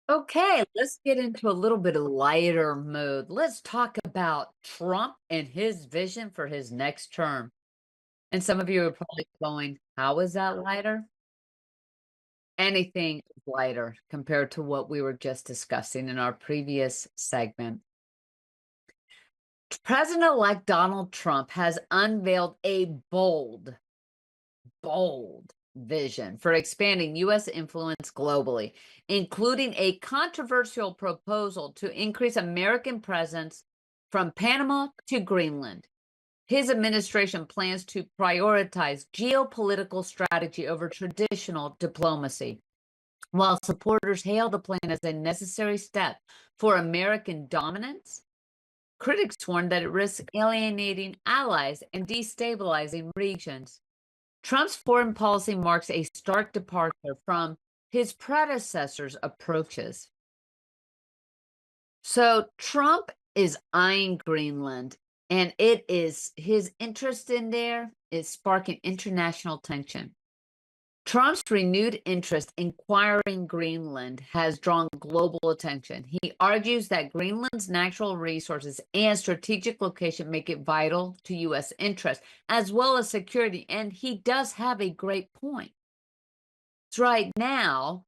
Okay, let's get into a little bit of lighter mood. Let's talk about Trump and his vision for his next term. And some of you are probably going, how is that lighter? Anything is lighter compared to what we were just discussing in our previous segment. President-elect Donald Trump has unveiled a bold vision for expanding U.S. influence globally, including a controversial proposal to increase American presence from Panama to Greenland. His administration plans to prioritize geopolitical strategy over traditional diplomacy, while supporters hail the plan as a necessary step for American dominance. Critics warn that it risks alienating allies and destabilizing regions. Trump's foreign policy marks a stark departure from his predecessor's approaches. So Trump is eyeing Greenland, and it is his interest in there is sparking international tension. Trump's renewed interest in acquiring Greenland has drawn global attention. He argues that Greenland's natural resources and strategic location make it vital to U.S. interests, as well as security. And he does have a great point. So right now,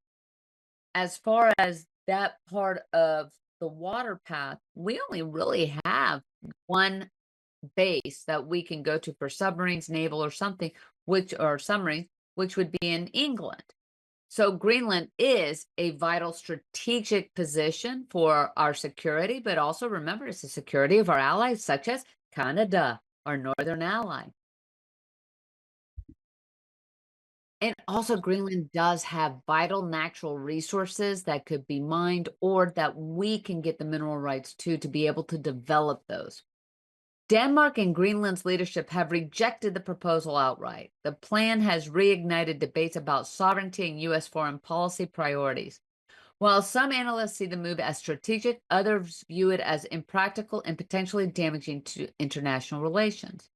as far as that part of the water path, we only really have one base that we can go to for submarines, naval, or something, which are submarines, which would be in England. So Greenland is a vital strategic position for our security, but also remember it's the security of our allies, such as Canada, our northern ally. And also, Greenland does have vital natural resources that could be mined or that we can get the mineral rights to be able to develop those. Denmark and Greenland's leadership have rejected the proposal outright. The plan has reignited debates about sovereignty and U.S. foreign policy priorities. While some analysts see the move as strategic, others view it as impractical and potentially damaging to international relations.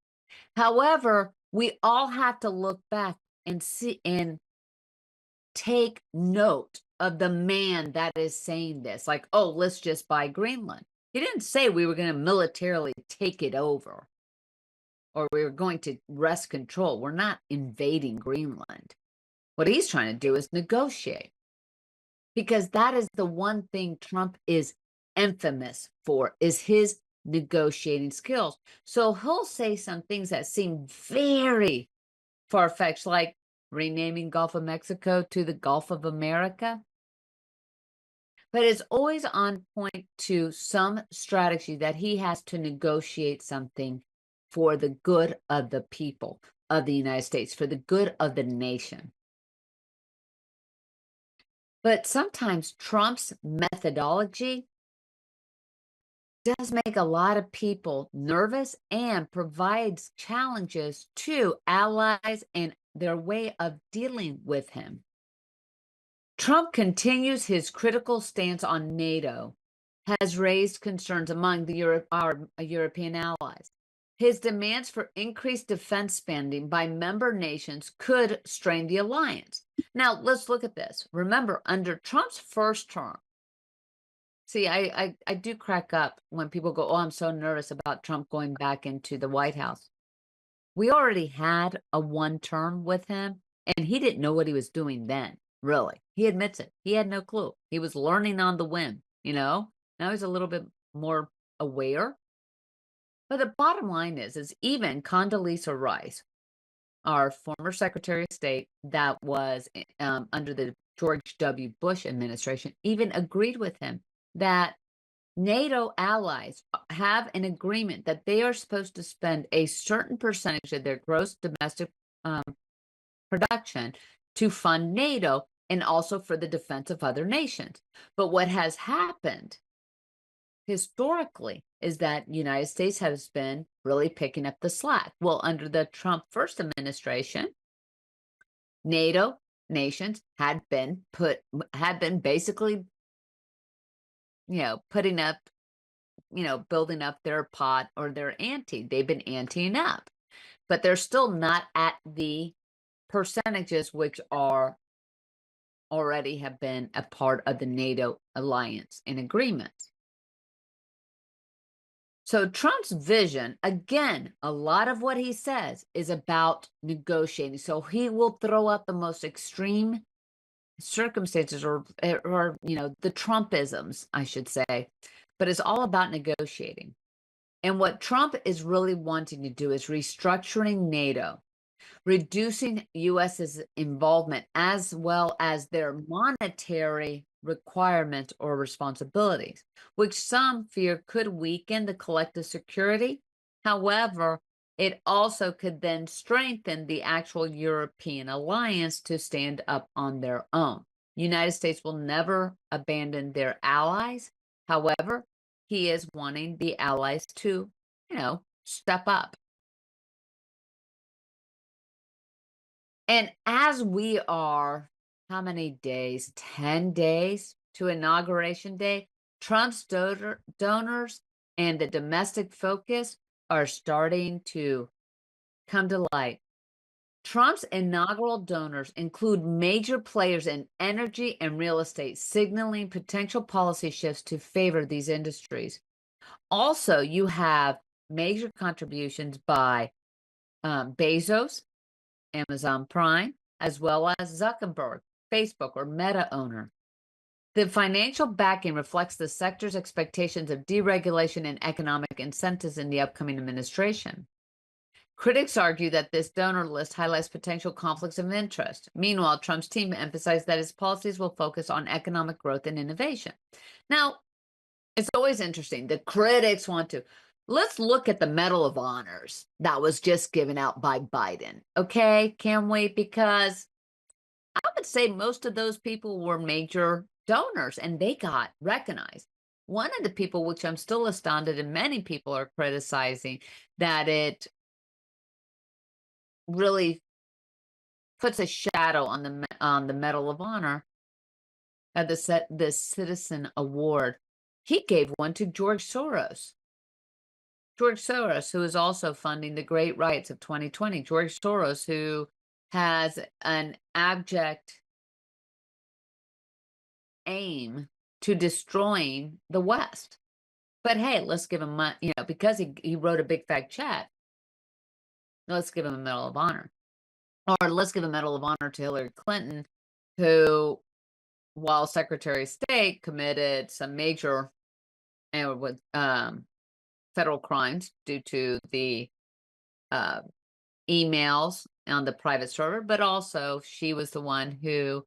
However, we all have to look back and see and take note of the man that is saying this. Like, oh, let's just buy Greenland. He didn't say we were going to militarily take it over or we were going to wrest control. We're not invading Greenland. What he's trying to do is negotiate because that is the one thing Trump is infamous for is his negotiating skills. So he'll say some things that seem very far-fetched, like renaming Gulf of Mexico to the Gulf of America. But it's always on point to some strategy that he has to negotiate something for the good of the people of the United States, for the good of the nation. But sometimes Trump's methodology does make a lot of people nervous and provides challenges to allies and their way of dealing with him. Trump continues his critical stance on NATO, has raised concerns among our European allies. His demands for increased defense spending by member nations could strain the alliance. Now, let's look at this. Remember, under Trump's first term, see, I do crack up when people go, oh, I'm so nervous about Trump going back into the White House. We already had a one term with him, and he didn't know what he was doing then, really. He admits it. He had no clue. He was learning on the whim, you know? Now he's a little bit more aware. But the bottom line is even Condoleezza Rice, our former Secretary of State that was under the George W. Bush administration, even agreed with him that NATO allies have an agreement that they are supposed to spend a certain percentage of their gross domestic production to fund NATO and also for the defense of other nations. But what has happened historically is that United States has been really picking up the slack. Well, under the Trump first administration, NATO nations had been basically, putting up, building up their pot or their ante. They've been anteing up, but they're still not at the percentages which are already have been a part of the NATO alliance and agreements. So Trump's vision, again, a lot of what he says is about negotiating. So he will throw out the most extreme circumstances or the Trumpisms, I should say, but it's all about negotiating. And what Trump is really wanting to do is restructuring NATO, reducing US's involvement as well as their monetary requirements or responsibilities, which some fear could weaken the collective security. However, it also could then strengthen the actual European alliance to stand up on their own. United States will never abandon their allies. However, he is wanting the allies to, step up. And as we are, how many days? 10 days to Inauguration Day, Trump's donors and the domestic focus are starting to come to light. Trump's inaugural donors include major players in energy and real estate, signaling potential policy shifts to favor these industries. Also, you have major contributions by Bezos, Amazon Prime, as well as Zuckerberg, Facebook or Meta owner. The financial backing reflects the sector's expectations of deregulation and economic incentives in the upcoming administration. Critics argue that this donor list highlights potential conflicts of interest. Meanwhile, Trump's team emphasized that his policies will focus on economic growth and innovation. Now, it's always interesting. The critics want to. Let's look at the Medal of Honors that was just given out by Biden. Okay, can we? Because I would say most of those people were major donors and they got recognized. One of the people, which I'm still astounded, and many people are criticizing, that it really puts a shadow on the Medal of Honor, the Citizen Award. He gave one to George Soros. George Soros, who is also funding the Great Riots of 2020. George Soros, who has an abject aim to destroying the West. But hey, let's give him money, because he wrote a big fat check. Let's give him a Medal of Honor. Or let's give a Medal of Honor to Hillary Clinton, who, while Secretary of State, committed some major federal crimes due to the emails on the private server, but also she was the one who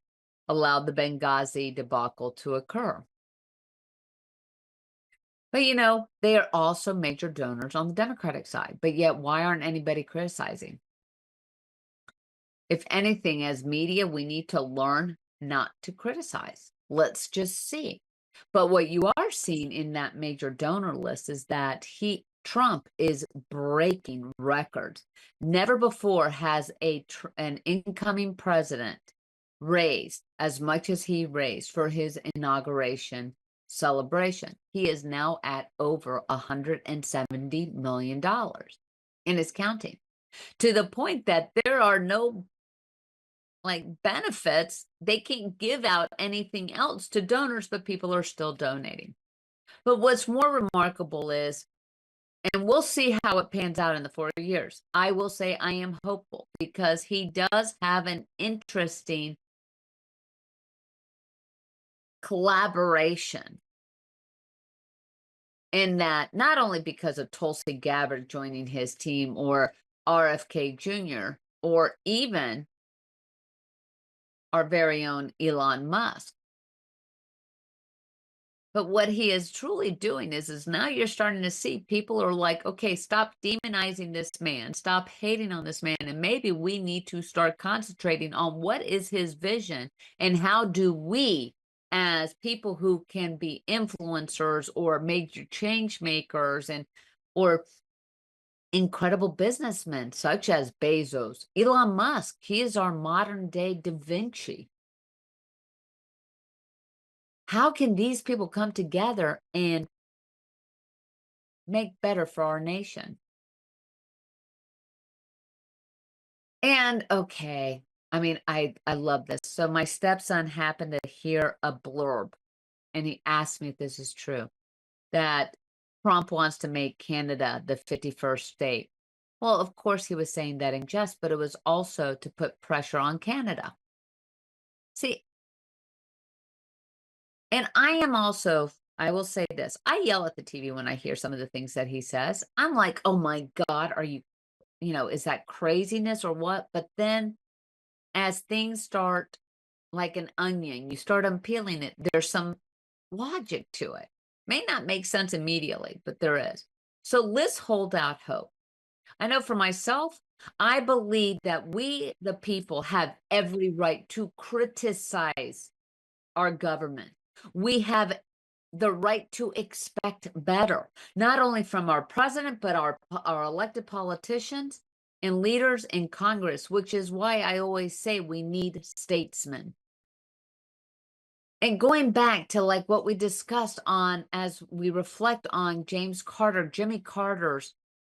allowed the Benghazi debacle to occur. But they are also major donors on the Democratic side, but yet why aren't anybody criticizing? If anything, as media, we need to learn not to criticize. Let's just see. But what you are seeing in that major donor list is that Trump is breaking records. Never before has an incoming president raised as much as he raised for his inauguration celebration. He is now at over $170 million and is counting, to the point that there are no benefits. They can't give out anything else to donors, but people are still donating. But what's more remarkable is, and we'll see how it pans out in the 4 years, I will say I am hopeful because he does have an interesting collaboration in that, not only because of Tulsi Gabbard joining his team or RFK Jr. or even our very own Elon Musk. But what he is truly doing is now you're starting to see people are like, okay, stop demonizing this man, stop hating on this man, and maybe we need to start concentrating on what is his vision and how do we, as people who can be influencers or major change makers or incredible businessmen such as Bezos, Elon Musk, he is our modern day Da Vinci. How can these people come together and make better for our nation? And okay, I mean, I love this. So my stepson happened to hear a blurb, and he asked me if this is true, that Trump wants to make Canada the 51st state. Well, of course, he was saying that in jest, but it was also to put pressure on Canada. See, and I am also, I will say this, I yell at the TV when I hear some of the things that he says. I'm like, oh my God, are you, is that craziness or what? But then as things start like an onion, you start unpeeling it, there's some logic to it. May not make sense immediately, but there is. So let's hold out hope. I know for myself, I believe that we, the people, have every right to criticize our government. We have the right to expect better, not only from our president, but our elected politicians and leaders in Congress, which is why I always say we need statesmen. And going back to like what we discussed on as we reflect on Jimmy Carter's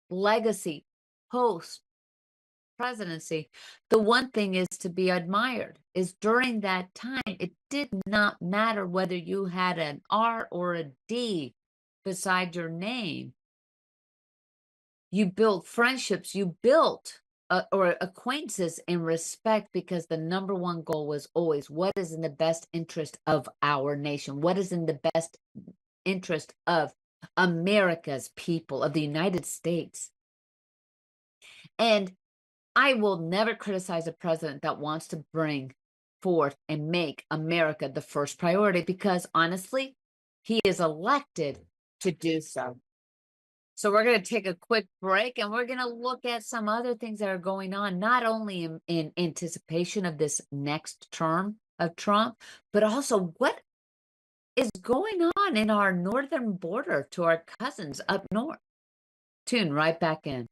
legacy post presidency, the one thing is to be admired is during that time, it did not matter whether you had an R or a D beside your name. You built friendships, you built or acquaintances and respect because the number one goal was always what is in the best interest of our nation? What is in the best interest of America's people, of the United States? And I will never criticize a president that wants to bring forth and make America the first priority because honestly, he is elected to do so. So we're going to take a quick break and we're going to look at some other things that are going on, not only in anticipation of this next term of Trump, but also what is going on in our northern border to our cousins up north. Tune right back in.